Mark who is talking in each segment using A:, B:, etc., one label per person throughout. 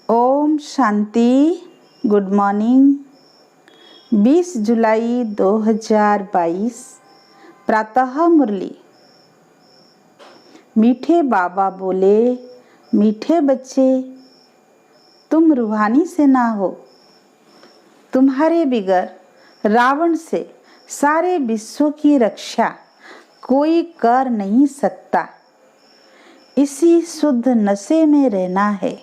A: Om Shanti. Good morning. 20 जुलाई 2022 प्रातः मुरली। मीठे बाबा बोले, मीठे बच्चे, तुम रूहानी से ना हो। तुम्हारे बिगर रावण से सारे विश्व की रक्षा कोई कर नहीं सकता। इसी शुद्ध नशे में रहना है।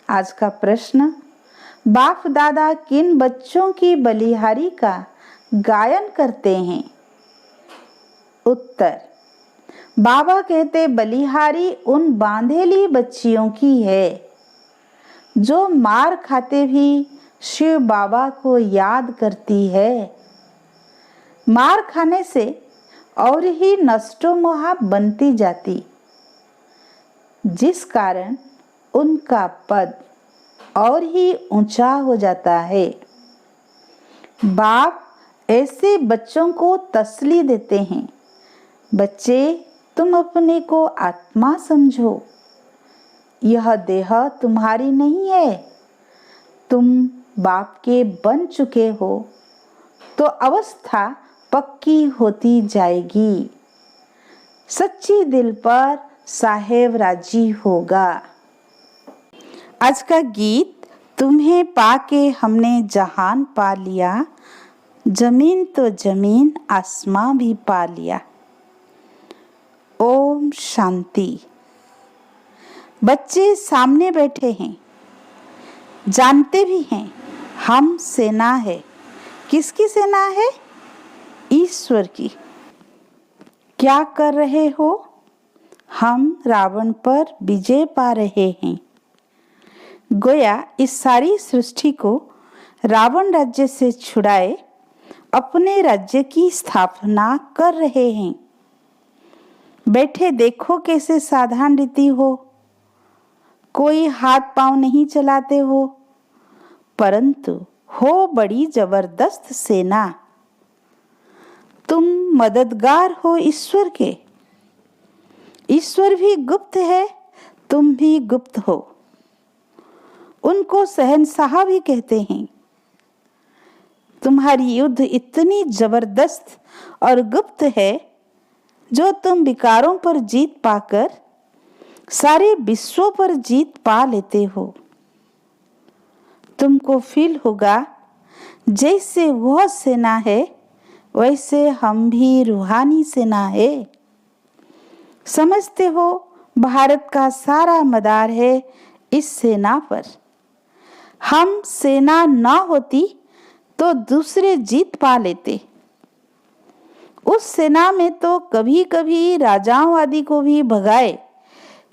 A: आज का प्रश्न, बाप दादा किन बच्चों की बलिहारी का गायन करते हैं? उत्तर, बाबा कहते बलिहारी उन बांधेली बच्चियों की है जो मार खाते भी शिव बाबा को याद करती है। मार खाने से और ही नष्टो मोहा बनती जाती, जिस कारण उनका पद और ही ऊंचा हो जाता है। बाप ऐसे बच्चों को तसल्ली देते हैं, बच्चे तुम अपने को आत्मा समझो। यह देह तुम्हारी नहीं है। तुम बाप के बन चुके हो तो अवस्था पक्की होती जाएगी। सच्ची दिल पर साहेब राजी होगा। आज का गीत, तुम्हें पाके हमने जहान पा लिया, जमीन तो जमीन आसमां भी पा लिया। ओम शांति। बच्चे सामने बैठे हैं, जानते भी हैं हम सेना है। किसकी सेना है? ईश्वर की। क्या कर रहे हो? हम रावण पर विजय पा रहे हैं। गोया इस सारी सृष्टि को रावण राज्य से छुड़ाए अपने राज्य की स्थापना कर रहे हैं। बैठे देखो कैसे साधारण रीति हो, कोई हाथ पांव नहीं चलाते हो, परंतु हो बड़ी जबरदस्त सेना। तुम मददगार हो ईश्वर के। ईश्वर भी गुप्त है, तुम भी गुप्त हो। उनको शहंशाह भी कहते हैं। तुम्हारी युद्ध इतनी जबरदस्त और गुप्त है जो तुम विकारों पर जीत पाकर सारे विश्वों पर जीत पा लेते हो। तुमको फील होगा जैसे वह सेना है वैसे हम भी रूहानी सेना है। समझते हो भारत का सारा मदार है इस सेना पर। हम सेना ना होती तो दूसरे जीत पा लेते। उस सेना में तो कभी कभी राजाओं आदि को भी भगाए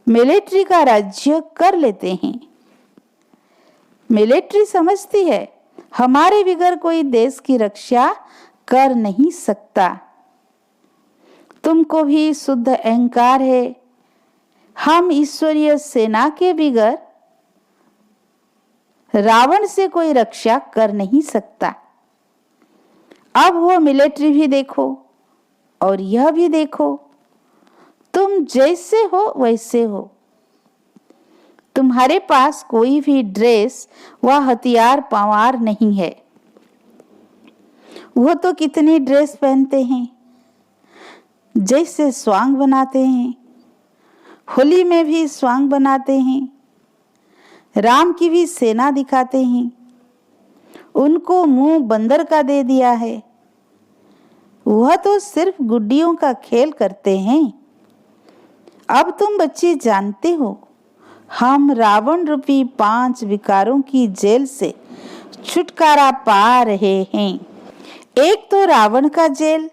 A: मिलिट्री का राज्य कर लेते हैं। मिलिट्री समझती है हमारे बिगर कोई देश की रक्षा कर नहीं सकता। तुमको भी शुद्ध अहंकार है, हम ईश्वरीय सेना के बिगर रावण से कोई रक्षा कर नहीं सकता। अब वो मिलिट्री भी देखो और यह भी देखो, तुम जैसे हो वैसे हो। तुम्हारे पास कोई भी ड्रेस व हथियार पवार नहीं है। वो तो कितनी ड्रेस पहनते हैं, जैसे स्वांग बनाते हैं। होली में भी स्वांग बनाते हैं। राम की भी सेना दिखाते हैं। उनको मुंह बंदर का दे दिया है। वह तो सिर्फ गुड्डियों का खेल करते हैं। अब तुम बच्चे जानते हो हम रावण रूपी 5 विकारों की जेल से छुटकारा पा रहे हैं। एक तो रावण का जेल,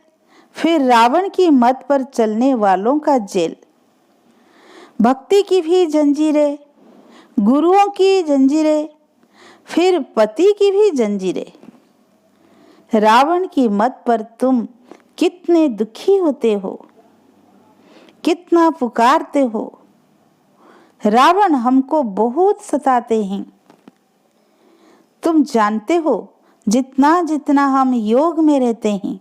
A: फिर रावण की मत पर चलने वालों का जेल, भक्ति की भी जंजीरें, गुरुओं की जंजीरें, फिर पति की भी जंजीरें। रावण की मत पर तुम कितने दुखी होते हो, कितना पुकारते हो। रावण हमको बहुत सताते हैं। तुम जानते हो जितना जितना हम योग में रहते हैं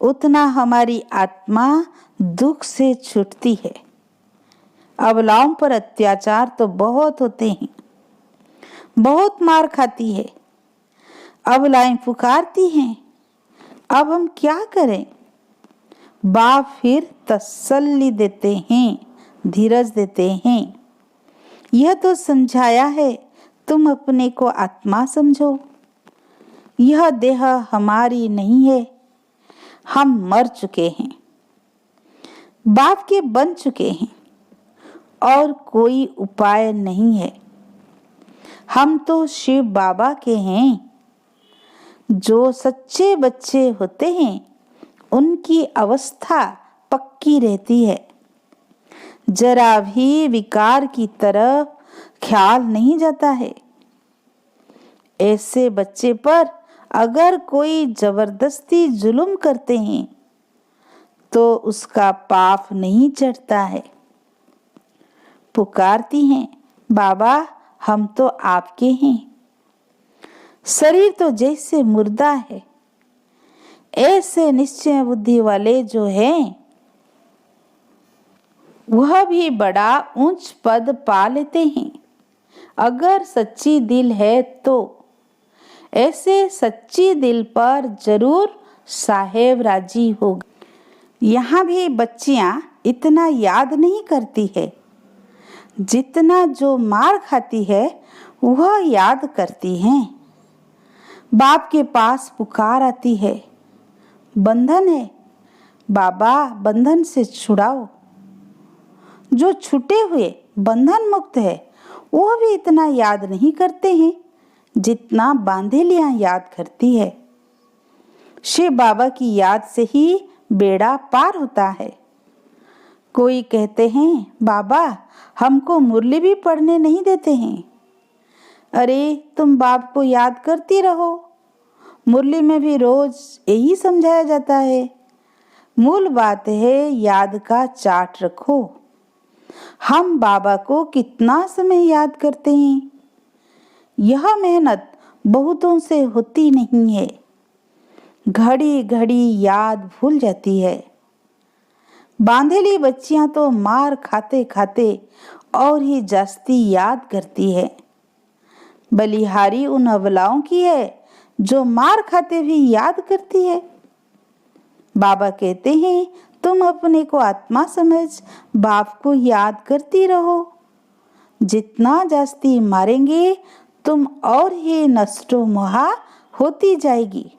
A: उतना हमारी आत्मा दुख से छूटती है। अबलाओं पर अत्याचार तो बहुत होते हैं, बहुत मार खाती है। अबलाएं पुकारती हैं, अब हम क्या करें? बाप फिर तसल्ली देते हैं, धीरज देते हैं। यह तो समझाया है, तुम अपने को आत्मा समझो। यह देह हमारी नहीं है, हम मर चुके हैं, बाप के बन चुके हैं और कोई उपाय नहीं है। हम तो शिव बाबा के हैं। जो सच्चे बच्चे होते हैं उनकी अवस्था पक्की रहती है, जरा भी विकार की तरफ ख्याल नहीं जाता है। ऐसे बच्चे पर अगर कोई जबरदस्ती जुल्म करते हैं तो उसका पाप नहीं चढ़ता है। पुकारती हैं, बाबा हम तो आपके हैं। शरीर तो जैसे मुर्दा है। ऐसे निश्चय बुद्धि वाले जो हैं वह भी बड़ा ऊंच पद पा लेते हैं, अगर सच्ची दिल है तो। ऐसे सच्ची दिल पर जरूर साहेब राजी होगा। यहाँ भी बच्चियां इतना याद नहीं करती है जितना जो मार खाती है वह याद करती हैं। बाप के पास पुकार आती है, बंधन है, बाबा बंधन से छुड़ाओ। जो छूटे हुए बंधन मुक्त है वह भी इतना याद नहीं करते हैं जितना बांधेलियां याद करती है। शिव बाबा की याद से ही बेड़ा पार होता है। कोई कहते हैं, बाबा हमको मुरली भी पढ़ने नहीं देते हैं। अरे तुम बाप को याद करती रहो, मुरली में भी रोज यही समझाया जाता है। मूल बात है याद का चार्ट रखो। हम बाबा को कितना समय याद करते हैं, यह मेहनत बहुतों से होती नहीं है। घड़ी घड़ी याद भूल जाती है। बांधेली बच्चियां तो मार खाते खाते और ही जास्ती याद करती है। बलिहारी उन अबलाओं की है जो मार खाते भी याद करती है। बाबा कहते हैं, तुम अपने को आत्मा समझ बाप को याद करती रहो। जितना जास्ती मारेंगे तुम और ही नष्टो मोहा होती जाएगी।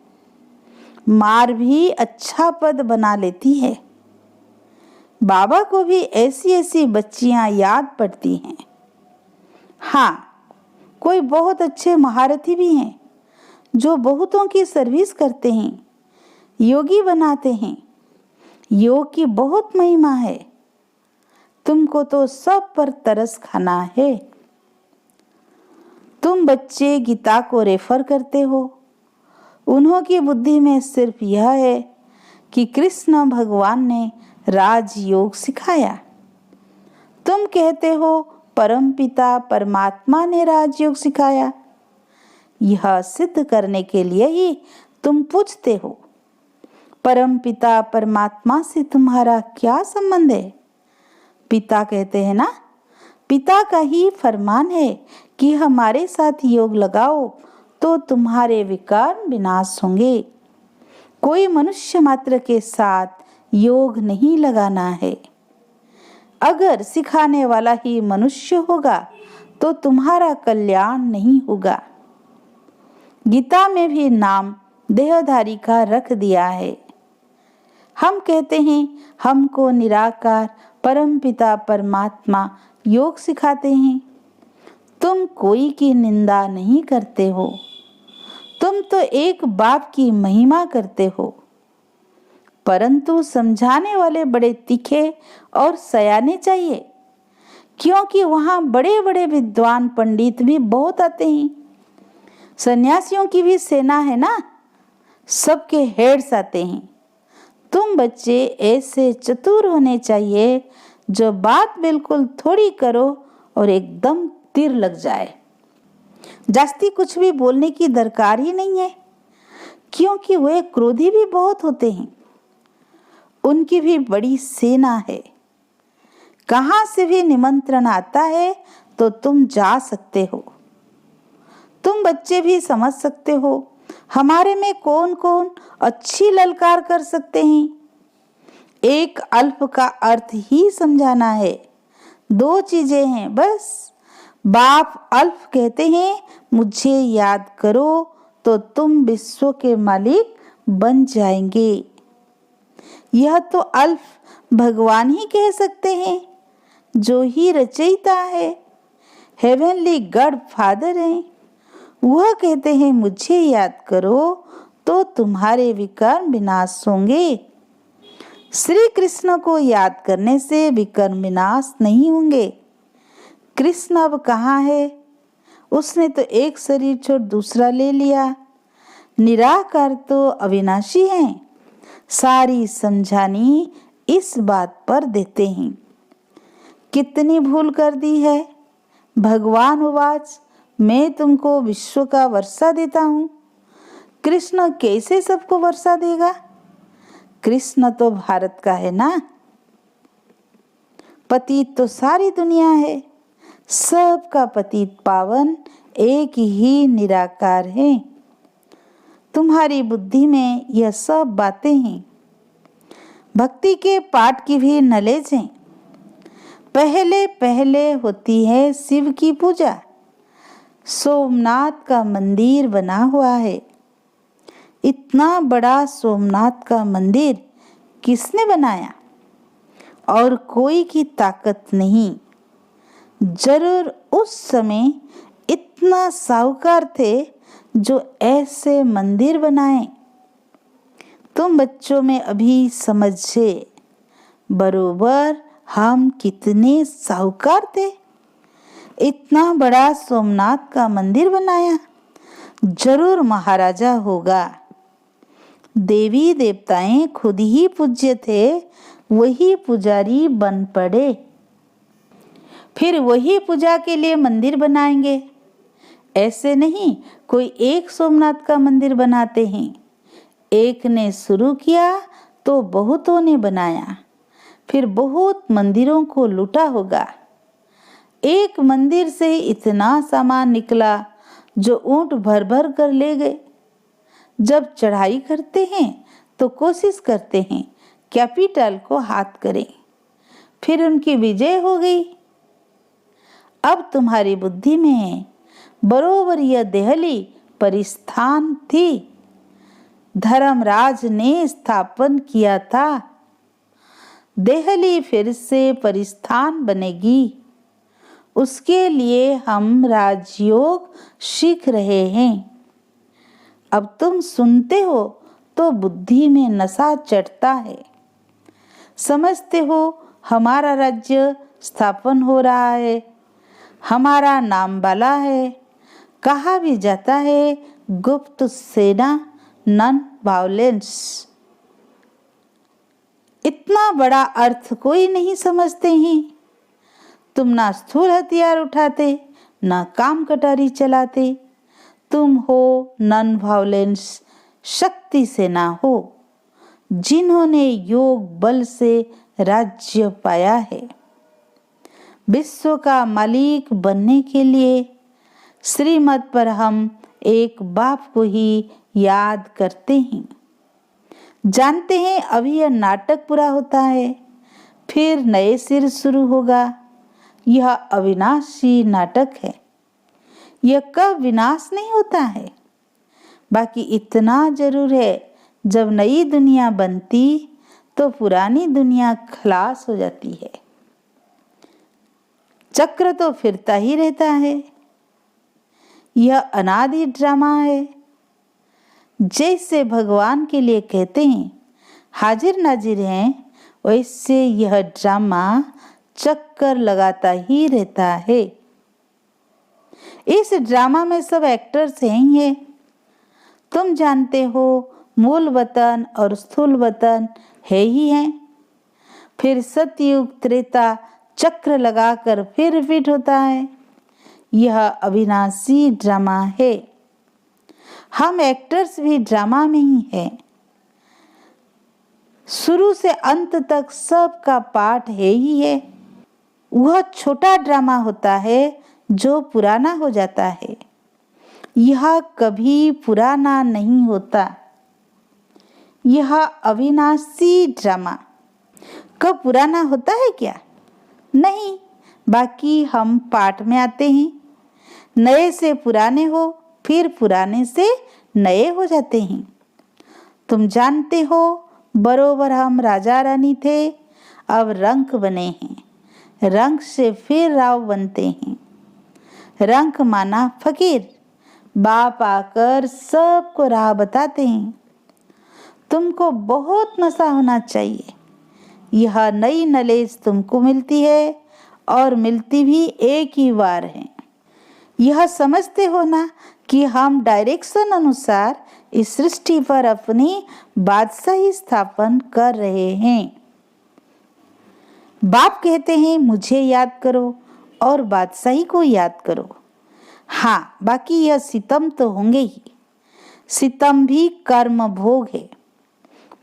A: मार भी अच्छा पद बना लेती है। बाबा को भी ऐसी ऐसी बच्चियां याद पड़ती हैं। हाँ, कोई बहुत अच्छे महारथी भी हैं जो बहुतों की सर्विस करते हैं, योगी बनाते हैं। योग की बहुत महिमा है। तुमको तो सब पर तरस खाना है। तुम बच्चे गीता को रेफर करते हो। उन्हों की बुद्धि में सिर्फ यह है कि कृष्ण भगवान ने राजयोग सिखाया। तुम कहते हो परमपिता परमात्मा ने राजयोग सिखाया। यह सिद्ध करने के लिए ही तुम पूछते हो, परमपिता परमात्मा से तुम्हारा क्या संबंध है? पिता कहते हैं ना, पिता का ही फरमान है कि हमारे साथ योग लगाओ तो तुम्हारे विकार विनाश होंगे। कोई मनुष्य मात्र के साथ योग नहीं लगाना है। अगर सिखाने वाला ही मनुष्य होगा तो तुम्हारा कल्याण नहीं होगा। गीता में भी नाम देहधारी का रख दिया है। हम कहते हैं हमको निराकार परमपिता परमात्मा योग सिखाते हैं। तुम कोई की निंदा नहीं करते हो। तुम तो एक बाप की महिमा करते हो। परंतु समझाने वाले बड़े तीखे और सयाने चाहिए, क्योंकि वहां बड़े बड़े विद्वान पंडित भी बहुत आते हैं। सन्यासियों की भी सेना है ना, सबके हेड्स आते हैं। तुम बच्चे ऐसे चतुर होने चाहिए जो बात बिल्कुल थोड़ी करो और एकदम तीर लग जाए। जास्ती कुछ भी बोलने की दरकार ही नहीं है, क्योंकि वे क्रोधी भी बहुत होते हैं। उनकी भी बड़ी सेना है। कहां से भी निमंत्रण आता है तो तुम जा सकते हो। तुम बच्चे भी समझ सकते हो हमारे में कौन कौन अच्छी ललकार कर सकते हैं। एक अल्प का अर्थ ही समझाना है। 2 चीजें हैं बस। बाप अल्प कहते हैं मुझे याद करो तो तुम विश्व के मालिक बन जाएंगे। यह तो अल्प भगवान ही कह सकते हैं जो ही रचयिता है, हेवनली गॉड फादर हैं। वह कहते हैं मुझे याद करो तो तुम्हारे विकर्म विनाश होंगे। श्री कृष्ण को याद करने से विकर्म विनाश नहीं होंगे। कृष्ण अब कहाँ है? उसने तो एक शरीर छोड़ दूसरा ले लिया। निराकार तो अविनाशी हैं। सारी समझानी इस बात पर देते हैं। कितनी भूल कर दी है। भगवान उवाच मैं तुमको विश्व का वर्षा देता हूँ। कृष्ण कैसे सबको वर्षा देगा? कृष्ण तो भारत का है ना। पतित तो सारी दुनिया है। सबका पतित पावन एक ही निराकार है। तुम्हारी बुद्धि में यह सब बातें हैं। भक्ति के पाठ की भी नॉलेज है। पहले पहले होती है शिव की पूजा। सोमनाथ का मंदिर बना हुआ है। इतना बड़ा सोमनाथ का मंदिर किसने बनाया? और कोई की ताकत नहीं। जरूर उस समय इतना साहूकार थे जो ऐसे मंदिर बनाए। तुम बच्चों में अभी समझे बरोबर हम कितने साहूकार थे। इतना बड़ा सोमनाथ का मंदिर बनाया। जरूर महाराजा होगा। देवी देवताएं खुद ही पूज्य थे, वही पुजारी बन पड़े। फिर वही पूजा के लिए मंदिर बनाएंगे। ऐसे नहीं कोई एक सोमनाथ का मंदिर बनाते हैं। एक ने शुरू किया तो बहुतों ने बनाया। फिर बहुत मंदिरों को लूटा होगा। एक मंदिर से ही इतना सामान निकला जो ऊंट भर भर कर ले गए। जब चढ़ाई करते हैं तो कोशिश करते हैं कैपिटल को हाथ करें। फिर उनकी विजय हो गई। अब तुम्हारी बुद्धि में है बरोबर यह देहली परिस्थान थी। धर्मराज ने स्थापन किया था। देहली फिर से परिस्थान बनेगी। उसके लिए हम राजयोग सीख रहे हैं। अब तुम सुनते हो तो बुद्धि में नशा चढ़ता है। समझते हो हमारा राज्य स्थापन हो रहा है, हमारा नाम वाला है। कहा भी जाता है गुप्त सेना नॉन वायलेंस। इतना बड़ा अर्थ कोई नहीं समझते हैं। तुम ना स्थूल हथियार उठाते ना काम कटारी चलाते। तुम हो नॉन वायलेंस शक्ति से ना हो, जिन्होंने योग बल से राज्य पाया है। विश्व का मालिक बनने के लिए श्रीमत पर हम एक बाप को ही याद करते हैं। जानते हैं अभी यह नाटक पूरा होता है, फिर नए सिर शुरू होगा। यह अविनाशी नाटक है। यह कब विनाश नहीं होता है। बाकी इतना जरूर है जब नई दुनिया बनती तो पुरानी दुनिया खलास हो जाती है। चक्र तो फिरता ही रहता है। यह अनादि ड्रामा है। जैसे भगवान के लिए कहते हैं हाजिर नाजिर हैं, वैसे यह ड्रामा चक्कर लगाता ही रहता है। इस ड्रामा में सब एक्टर्स हैं ही हैं। तुम जानते हो मूल वतन और स्थूल वतन है ही हैं। फिर सतयुग त्रेता चक्र लगाकर फिर रिपीट होता है। यह अविनाशी ड्रामा है। हम एक्टर्स भी ड्रामा में ही हैं। शुरू से अंत तक सबका पाठ है ही है। वह छोटा ड्रामा होता है जो पुराना हो जाता है। यह कभी पुराना नहीं होता। यह अविनाशी ड्रामा कब पुराना होता है क्या? नहीं। बाकी हम पाठ में आते हैं, नए से पुराने हो, फिर पुराने से नए हो जाते हैं। तुम जानते हो, बरोबर हम राजा रानी थे, अब रंक बने हैं, रंक से फिर राव बनते हैं। रंक माना फकीर, बाप आकर सबको राह बताते हैं। तुमको बहुत नशा होना चाहिए। यह नई नॉलेज तुमको मिलती है और मिलती भी एक ही बार है। यह समझते हो ना कि हम डायरेक्शन अनुसार इस सृष्टि पर अपनी बादशाही स्थापन कर रहे हैं। बाप कहते हैं मुझे याद करो और बादशाही को याद करो। हाँ, बाकी यह सितम तो होंगे ही। सितम भी कर्म भोग है।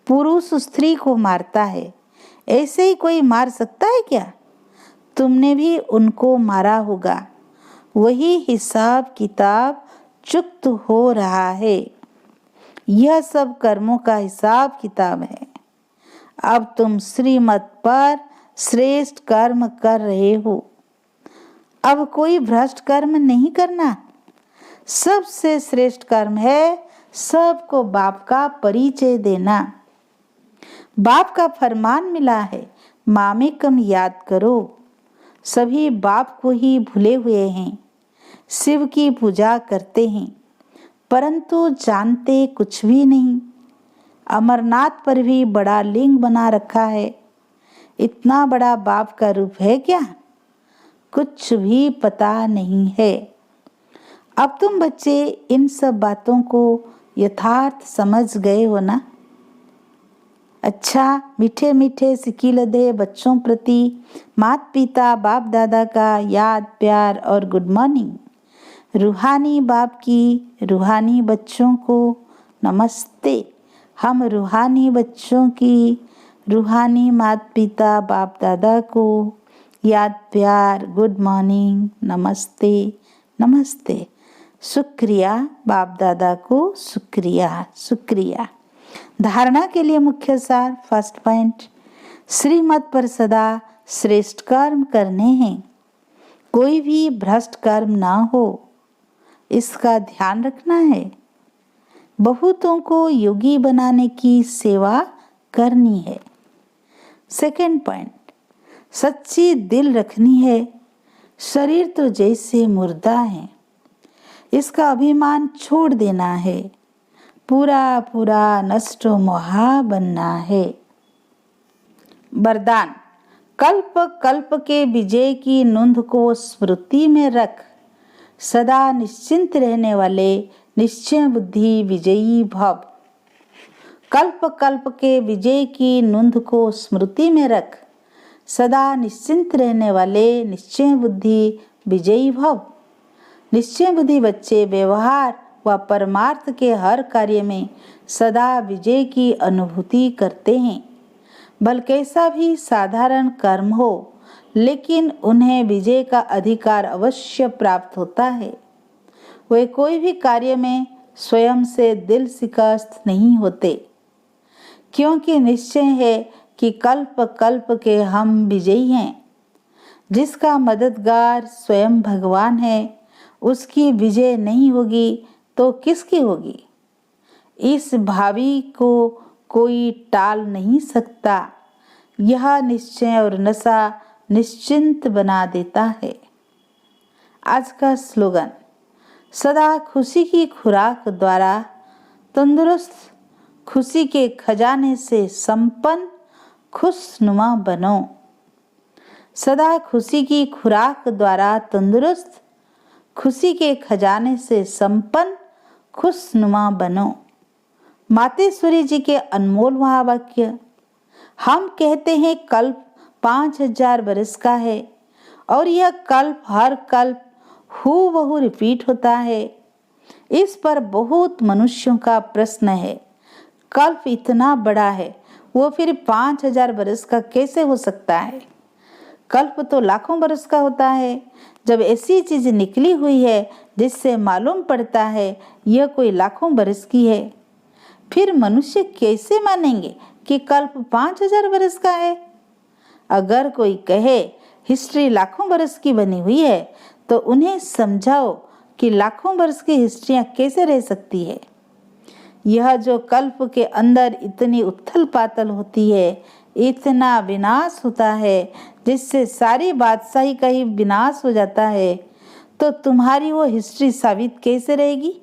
A: पुरुष स्त्री को मारता है, ऐसे ही कोई मार सकता है क्या? तुमने भी उनको मारा होगा। वही हिसाब किताब चुक्त हो रहा है। यह सब कर्मों का हिसाब किताब है। अब तुम श्रीमत पर श्रेष्ठ कर्म कर रहे हो। अब कोई भ्रष्ट कर्म नहीं करना। सबसे श्रेष्ठ कर्म है सबको बाप का परिचय देना। बाप का फरमान मिला है, मामेकम याद करो। सभी बाप को ही भूले हुए हैं, शिव की पूजा करते हैं, परंतु जानते कुछ भी नहीं। अमरनाथ पर भी बड़ा लिंग बना रखा है। इतना बड़ा बाप का रूप है क्या? कुछ भी पता नहीं है। अब तुम बच्चे इन सब बातों को यथार्थ समझ गए हो ना? अच्छा, मीठे मीठे सिकीलधे बच्चों प्रति माता पिता बाप दादा का याद प्यार और गुड मॉर्निंग। रूहानी बाप की रूहानी बच्चों को नमस्ते। हम रूहानी बच्चों की रूहानी माता पिता बाप दादा को याद प्यार गुड मॉर्निंग नमस्ते नमस्ते। शुक्रिया बाप दादा को, शुक्रिया शुक्रिया। धारणा के लिए मुख्य सार, फर्स्ट पॉइंट, श्रीमत पर सदा श्रेष्ठ कर्म करने हैं। कोई भी भ्रष्ट कर्म ना हो, इसका ध्यान रखना है। बहुतों को योगी बनाने की सेवा करनी है। सेकंड पॉइंट, सच्ची दिल रखनी है। शरीर तो जैसे मुर्दा है, इसका अभिमान छोड़ देना है। पूरा पूरा नष्ट मोहा बनना है। वरदान, कल्प कल्प के विजय की नुंद को स्मृति में रख। सदा निश्चिंत रहने वाले निश्चय बुद्धि विजयी भव। कल्प कल्प के विजय की नुंद को स्मृति में रख। सदा निश्चिंत रहने वाले निश्चय बुद्धि विजयी भव। निश्चय बुद्धि बच्चे व्यवहार व परमार्थ के हर कार्य में सदा विजय की अनुभूति करते हैं। भले कैसा भी साधारण कर्म हो, लेकिन उन्हें विजय का अधिकार अवश्य प्राप्त होता है। वे कोई भी कार्य में स्वयं से दिल शिकस्त नहीं होते, क्योंकि निश्चय है कि कल्प कल्प के हम विजयी हैं। जिसका मददगार स्वयं भगवान है, उसकी विजय नहीं होगी तो किसकी होगी? इस भावी को कोई टाल नहीं सकता। यह निश्चय और नशा निश्चिंत बना देता है। आज का स्लोगन, सदा खुशी की खुराक द्वारा तंदुरुस्त, खुशी के खजाने से संपन्न, खुशनुमा बनो। सदा खुशी की खुराक द्वारा तंदुरुस्त, खुशी के खजाने से संपन्न, खुशनुमा बनो। मातेश्वरी जी के अनमोल महावाक्य। हम कहते हैं कल्प 5000 बरस का है और यह कल्प हर कल्प हूबहू रिपीट होता है। इस पर बहुत मनुष्यों का प्रश्न है, कल्प इतना बड़ा है, वो फिर 5000 बरस का कैसे हो सकता है? कल्प तो लाखों बरस का होता है। जब ऐसी चीज निकली हुई है जिससे मालूम पड़ता है यह कोई लाखों बरस की है, फिर मनुष्य कैसे मानेंगे कि कल्प 5000 बरस का है? अगर कोई कहे हिस्ट्री लाखों बरस की बनी हुई है तो उन्हें समझाओ कि लाखों बरस की हिस्ट्रियां कैसे रह सकती है। यह जो कल्प के अंदर इतनी उथल पाथल होती है, इतना विनाश होता है जिससे सारी बादशाही का ही विनाश हो जाता है, तो तुम्हारी वो हिस्ट्री साबित कैसे रहेगी?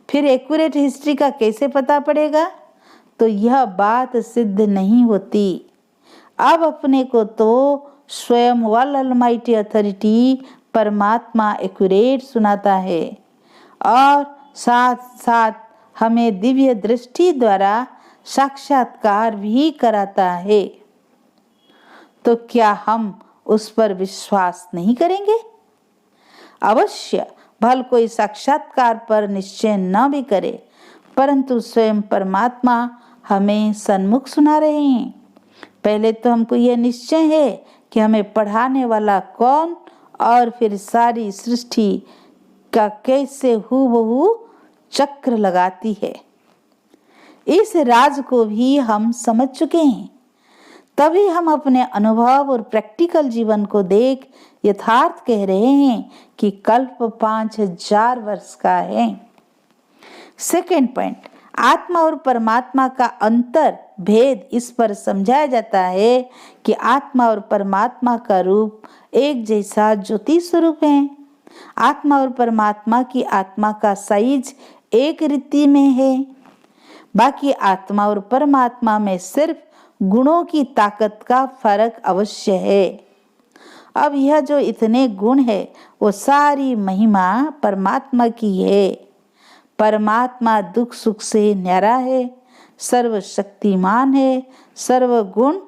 A: फिर एक्यूरेट हिस्ट्री का कैसे पता पड़ेगा? तो यह बात सिद्ध नहीं होती। अब अपने को तो स्वयं ऑलमाइटी अथॉरिटी परमात्मा एक्यूरेट सुनाता है और साथ साथ हमें दिव्य दृष्टि द्वारा साक्षात्कार भी कराता है। तो क्या हम उस पर विश्वास नहीं करेंगे? अवश्य भल कोई साक्षात्कार पर निश्चय न भी करे, परंतु स्वयं परमात्मा हमें सन्मुख सुना रहे हैं। पहले तो हमको यह निश्चय है कि हमें पढ़ाने वाला कौन और फिर सारी सृष्टि का कैसे हूबहू चक्र लगाती है, इस राज को भी हम समझ चुके हैं। तभी हम अपने अनुभव और प्रैक्टिकल जीवन को देख यथार्थ कह रहे हैं कि कल्प 5000 वर्ष का है। सेकेंड पॉइंट, आत्मा और परमात्मा का अंतर भेद इस पर समझाया जाता है कि आत्मा और परमात्मा का रूप एक जैसा ज्योति स्वरूप है। आत्मा और परमात्मा की आत्मा का साइज एक रीति में है, बाकी आत्मा और परमात्मा में सिर्फ गुणों की ताकत का फर्क अवश्य है। अब यह जो इतने गुण है वो सारी महिमा परमात्मा की है। परमात्मा दुख सुख से न्यारा है, सर्वशक्तिमान है, सर्वगुण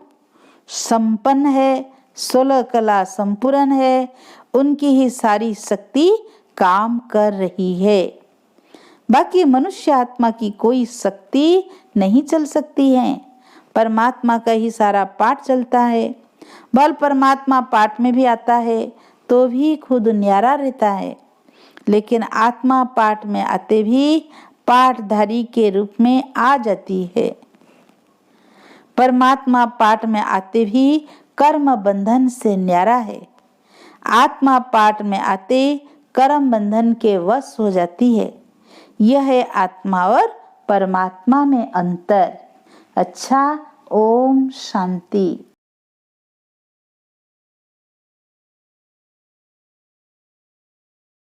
A: संपन्न है, 16 कला संपूर्ण है, उनकी ही सारी शक्ति काम कर रही है। बाकी मनुष्य आत्मा की कोई शक्ति नहीं चल सकती है। परमात्मा का ही सारा पाठ चलता है। बल परमात्मा पाठ में भी आता है तो भी खुद न्यारा रहता है, लेकिन आत्मा पाठ में आते भी पाठधारी के रूप में आ जाती है। परमात्मा पाठ में आते भी कर्म बंधन से न्यारा है। आत्मा पाठ में आते कर्म बंधन के वश हो जाती है। यह है आत्मा और परमात्मा में अंतर। अच्छा, ओम शांति।